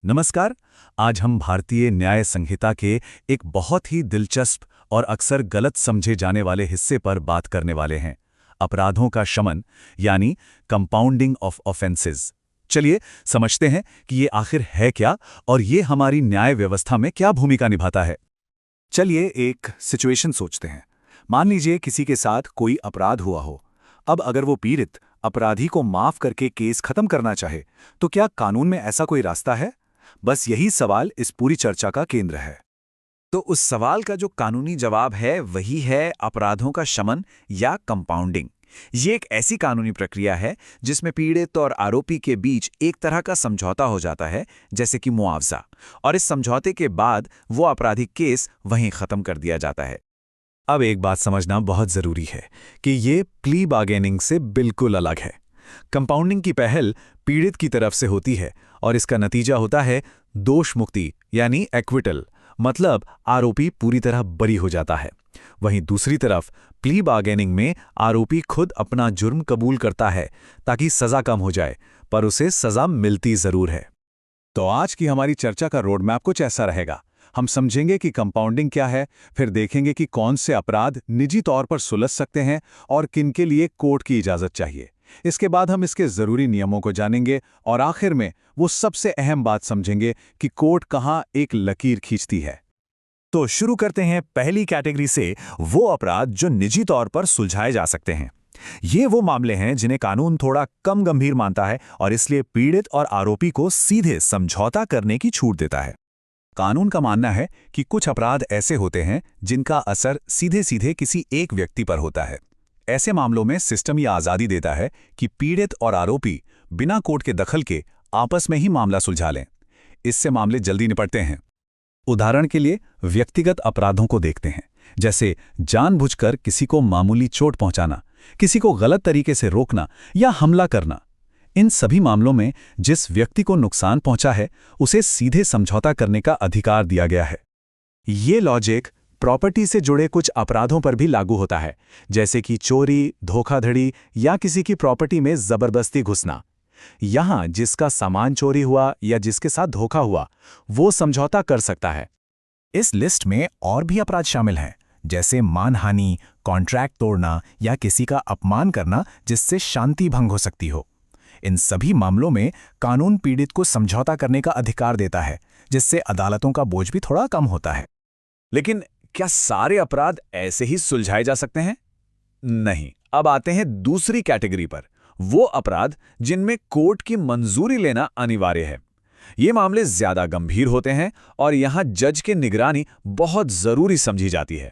नमस्कार। आज हम भारतीय न्याय संहिता के एक बहुत ही दिलचस्प और अक्सर गलत समझे जाने वाले हिस्से पर बात करने वाले हैं, अपराधों का शमन यानी कंपाउंडिंग ऑफ ऑफेंसेस। चलिए समझते हैं कि ये आखिर है क्या और ये हमारी न्याय व्यवस्था में क्या भूमिका निभाता है। चलिए एक सिचुएशन सोचते हैं। मान लीजिए किसी के साथ कोई अपराध हुआ हो। अब अगर वो पीड़ित अपराधी को माफ करके केस खत्म करना चाहे, तो क्या कानून में ऐसा कोई रास्ता है? बस यही सवाल इस पूरी चर्चा का केंद्र है। तो उस सवाल का जो कानूनी जवाब है वही है अपराधों का शमन या कंपाउंडिंग। ये एक ऐसी कानूनी प्रक्रिया है जिसमें पीड़ित और आरोपी के बीच एक तरह का समझौता हो जाता है, जैसे कि मुआवजा, और इस समझौते के बाद वो आपराधिक केस वहीं खत्म कर दिया जाता है। अब एक बात समझना बहुत जरूरी है कि ये प्ली बार्गेनिंग से बिल्कुल अलग है। कंपाउंडिंग की पहल पीड़ित की तरफ से होती है और इसका नतीजा होता है दोष मुक्ति यानी एक्विटल, मतलब आरोपी पूरी तरह बरी हो जाता है। वहीं दूसरी तरफ प्ली बार्गेनिंग में आरोपी खुद अपना जुर्म कबूल करता है ताकि सजा कम हो जाए, पर उसे सजा मिलती जरूर है। तो आज की हमारी चर्चा का रोड मैप कुछ ऐसा रहेगा। हम समझेंगे कि कंपाउंडिंग क्या है, फिर देखेंगे कि कौन से अपराध निजी तौर पर सुलझ सकते हैं और किन के लिए कोर्ट की इजाजत चाहिए। इसके बाद हम इसके जरूरी नियमों को जानेंगे और आखिर में वो सबसे अहम बात समझेंगे कि कोर्ट कहाँ एक लकीर खींचती है। तो शुरू करते हैं पहली कैटेगरी से, वो अपराध जो निजी तौर पर सुलझाए जा सकते हैं। ये वो मामले हैं जिन्हें कानून थोड़ा कम गंभीर मानता है और इसलिए पीड़ित और आरोपी को सीधे समझौता करने की छूट देता है। कानून का मानना है कि कुछ अपराध ऐसे होते हैं जिनका असर सीधे सीधे किसी एक व्यक्ति पर होता है। ऐसे मामलों में सिस्टम यह आज़ादी देता है कि पीड़ित और आरोपी बिना कोर्ट के दखल के आपस में ही मामला सुलझा लें। इससे मामले जल्दी निपटते हैं। उदाहरण के लिए व्यक्तिगत अपराधों को देखते हैं, जैसे जानबूझकर किसी को मामूली चोट पहुंचाना, किसी को गलत तरीके से रोकना या हमला करना। इन सभी मामलों में जिस व्यक्ति को नुकसान पहुंचा है उसे सीधे समझौता करने का अधिकार दिया गया है। ये लॉजिक प्रॉपर्टी से जुड़े कुछ अपराधों पर भी लागू होता है, जैसे कि चोरी, धोखाधड़ी या किसी की प्रॉपर्टी में जबरदस्ती घुसना। यहां जिसका सामान चोरी हुआ या जिसके साथ धोखा हुआ, वो समझौता कर सकता है। इस लिस्ट में और भी अपराध शामिल हैं, जैसे मानहानि, कॉन्ट्रैक्ट तोड़ना या किसी का अपमान करना जिससे शांति भंग हो सकती हो। इन सभी मामलों में कानून पीड़ित को समझौता करने का अधिकार देता है, जिससे अदालतों का बोझ भी थोड़ा कम होता है। लेकिन क्या सारे अपराध ऐसे ही सुलझाए जा सकते हैं? नहीं। अब आते हैं दूसरी कैटेगरी पर, वो अपराध जिनमें कोर्ट की मंजूरी लेना अनिवार्य है। ये मामले ज्यादा गंभीर होते हैं और यहां जज की निगरानी बहुत जरूरी समझी जाती है।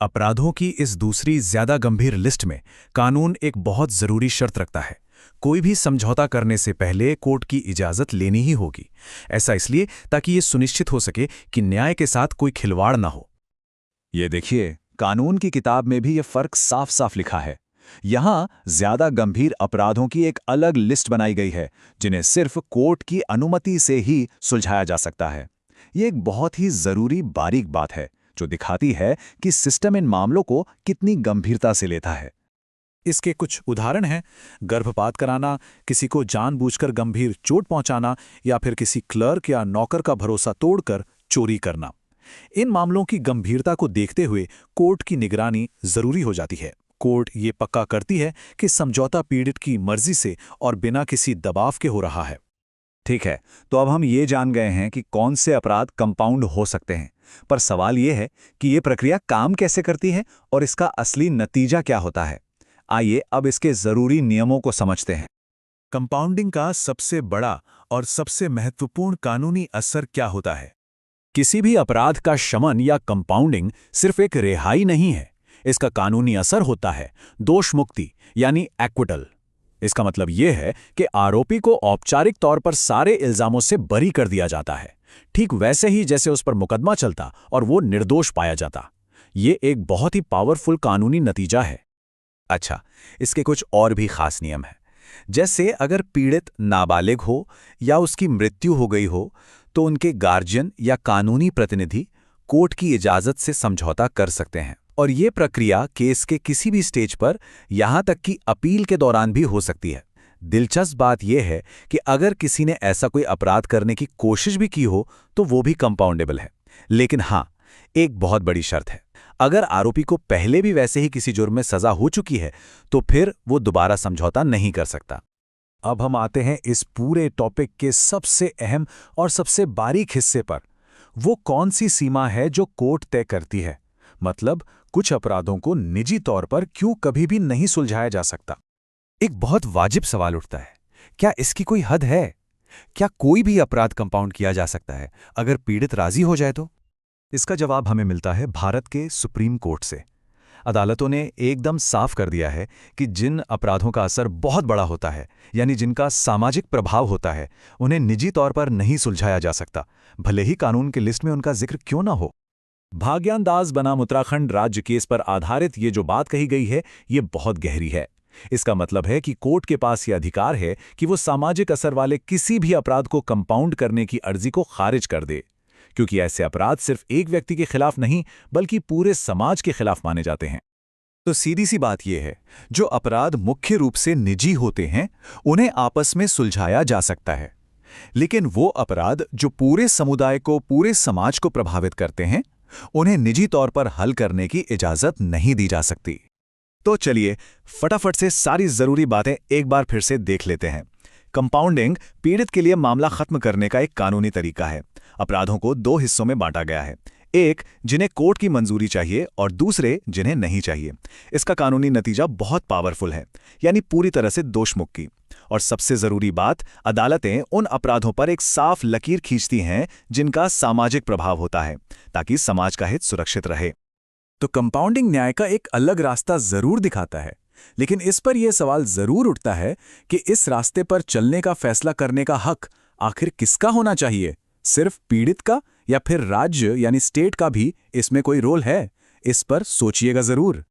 अपराधों की इस दूसरी ज्यादा गंभीर लिस्ट में कानून एक बहुत जरूरी शर्त रखता है। कोई भी समझौता करने से पहले कोर्ट की इजाजत लेनी ही होगी। ऐसा इसलिए ताकि ये सुनिश्चित हो सके कि न्याय के साथ कोई खिलवाड़ ना हो। ये देखिए, कानून की किताब में भी ये फर्क साफ साफ लिखा है। यहां ज्यादा गंभीर अपराधों की एक अलग लिस्ट बनाई गई है, जिन्हें सिर्फ कोर्ट की अनुमति से ही सुलझाया जा सकता है। ये एक बहुत ही जरूरी बारीक बात है, जो दिखाती है कि सिस्टम इन मामलों को कितनी गंभीरता से लेता है। इसके कुछ उदाहरण हैं: गर्भपात कराना, किसी को जानबूझकर गंभीर चोट पहुंचाना या फिर किसी क्लर्क या नौकर का भरोसा तोड़कर चोरी करना। इन मामलों की गंभीरता को देखते हुए कोर्ट की निगरानी जरूरी हो जाती है। कोर्ट ये पक्का करती है कि समझौता पीड़ित की मर्जी से और बिना किसी दबाव के हो रहा है। ठीक है, तो अब हम ये जान गए हैं कि कौन से अपराध कंपाउंड हो सकते हैं, पर सवाल ये है कि ये प्रक्रिया काम कैसे करती है और इसका असली नतीजा क्या होता है। आइए अब इसके जरूरी नियमों को समझते हैं। कंपाउंडिंग का सबसे बड़ा और सबसे महत्वपूर्ण कानूनी असर क्या होता है? किसी भी अपराध का शमन या कंपाउंडिंग सिर्फ एक रिहाई नहीं है। इसका कानूनी असर होता है दोष मुक्ति यानी एक्विटल। इसका मतलब यह है कि आरोपी को औपचारिक तौर पर सारे इल्जामों से बरी कर दिया जाता है, ठीक वैसे ही जैसे उस पर मुकदमा चलता और वो निर्दोष पाया जाता। ये एक बहुत ही पावरफुल कानूनी नतीजा है। अच्छा, इसके कुछ और भी खास नियम हैं। जैसे अगर पीड़ित नाबालिग हो या उसकी मृत्यु हो गई हो, तो उनके गार्जियन या कानूनी प्रतिनिधि कोर्ट की इजाजत से समझौता कर सकते हैं, और ये प्रक्रिया केस के किसी भी स्टेज पर, यहां तक कि अपील के दौरान भी हो सकती है। दिलचस्प बात यह है कि अगर किसी ने ऐसा कोई अपराध करने की कोशिश भी की हो तो वो भी कंपाउंडेबल है। लेकिन हाँ, एक बहुत बड़ी शर्त है। अगर आरोपी को पहले भी वैसे ही किसी जुर्म में सजा हो चुकी है तो फिर वो दोबारा समझौता नहीं कर सकता। अब हम आते हैं इस पूरे टॉपिक के सबसे अहम और सबसे बारीक हिस्से पर। वो कौन सी सीमा है जो कोर्ट तय करती है? मतलब कुछ अपराधों को निजी तौर पर क्यों कभी भी नहीं सुलझाया जा सकता? एक बहुत वाजिब सवाल उठता है, क्या इसकी कोई हद है? क्या कोई भी अपराध कंपाउंड किया जा सकता है अगर पीड़ित राजी हो जाए तो? इसका जवाब हमें मिलता है भारत के सुप्रीम कोर्ट से। अदालतों ने एकदम साफ कर दिया है कि जिन अपराधों का असर बहुत बड़ा होता है, यानी जिनका सामाजिक प्रभाव होता है, उन्हें निजी तौर पर नहीं सुलझाया जा सकता, भले ही कानून की लिस्ट में उनका जिक्र क्यों ना हो। भाग्यन दास बनाम उत्तराखंड राज्य केस पर आधारित ये जो बात कही गई है, ये बहुत गहरी है। इसका मतलब है कि कोर्ट के पास ये अधिकार है कि वो सामाजिक असर वाले किसी भी अपराध को कंपाउंड करने की अर्जी को खारिज कर दे, क्योंकि ऐसे अपराध सिर्फ एक व्यक्ति के खिलाफ नहीं बल्कि पूरे समाज के खिलाफ माने जाते हैं। तो सीधी सी बात यह है, जो अपराध मुख्य रूप से निजी होते हैं उन्हें आपस में सुलझाया जा सकता है, लेकिन वो अपराध जो पूरे समुदाय को, पूरे समाज को प्रभावित करते हैं, उन्हें निजी तौर पर हल करने की इजाजत नहीं दी जा सकती। तो चलिए फटाफट से सारी जरूरी बातें एक बार फिर से देख लेते हैं। कंपाउंडिंग पीड़ित के लिए मामला खत्म करने का एक कानूनी तरीका है। अपराधों को दो हिस्सों में बांटा गया है, एक जिन्हें कोर्ट की मंजूरी चाहिए और दूसरे जिन्हें नहीं चाहिए। इसका कानूनी नतीजा बहुत पावरफुल है, यानी पूरी तरह से दोषमुक्ति। और सबसे जरूरी बात, अदालतें उन अपराधों पर एक साफ लकीर खींचती हैं जिनका सामाजिक प्रभाव होता है, ताकि समाज का हित सुरक्षित रहे। तो कंपाउंडिंग न्याय का एक अलग रास्ता जरूर दिखाता है, लेकिन इस पर यह सवाल जरूर उठता है कि इस रास्ते पर चलने का फैसला करने का हक आखिर किसका होना चाहिए? सिर्फ पीड़ित का, या फिर राज्य यानी स्टेट का भी इसमें कोई रोल है? इस पर सोचिएगा जरूर।